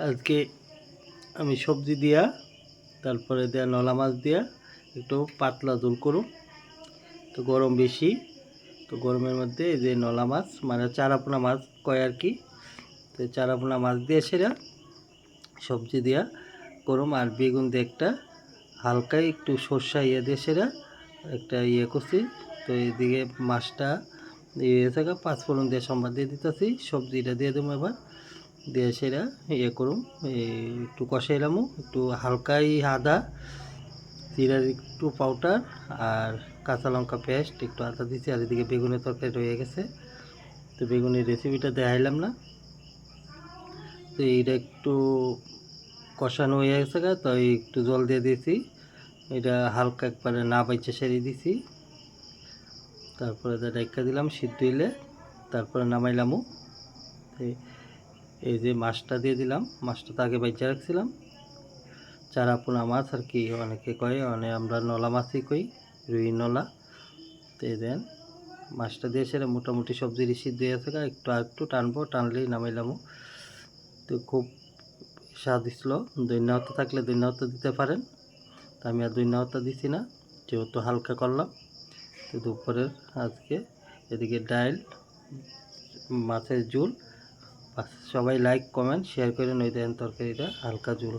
আজকে আমি সবজি দিয়া তারপরে দেয়া নলা মাছ দিয়া একটু পাতলা ঝোল করুম। তো গরম বেশি, তো গরমের মধ্যে এই যে নলা মাছ মানে চারাপোনা মাছ কয় আর কি, তো চারাপোনা মাছ দিয়ে সেরা সবজি দিয়া করুম। আর বেগুন দিয়ে একটা হালকা একটু সর্ষা দিয়ে সেরা একটা করছি। তো এইদিকে মাছটা থাকা পাঁচফোড়ন দিয়ে সম্বাদ দিয়ে দিতেছি, সবজিটা দিয়ে দেবো এবার দিয়ে সেরা করুম। একটু কষাইলাম, একটু হালকাই আদা জিরার একটু পাউডার আর কাঁচা লঙ্কা পেস্ট একটু আদা দিচ্ছি। আর এদিকে বেগুনের তরকারি রয়ে গেছে, তো বেগুনের রেসিপিটা দেখাইলাম না। তো এইটা একটু কষানো হয়ে গেছে, তো একটু জল দিয়ে দিয়েছি, এটা হালকা একবারে না বাইচে সেরে দিছি। তারপরে ডাইকা দিলাম সিদ্ধ হইলে, তারপরে নামাইলামও। এই যে মাছটা দিয়ে দিলাম, মাছটা তো আগে বাইচা রাখছিলাম, চারাপোনা মাছ আর কি অনেকে কয়, আমরা নলা মাছই কই, রুই নলা। তো এই দেন মাছটা দিয়ে সেটা মোটামুটি সবজির সিদ্ধ হয়ে আছে, একটু আর একটু টানবো, টানলেই নামাইলামও। তো খুব স্বাদ ছিল। দৈন্যতা থাকলে দৈন্যতা দিতে পারেন, তো আমি আর দৈন্যতা দিছি না, যেহেতু হালকা করলাম। তো দুপুরের আজকে এদিকে ডাল, মাছের ঝোল। সবাই লাইক কমেন্ট শেয়ার করে নই দেন তরকারিটা হালকা ঝোল।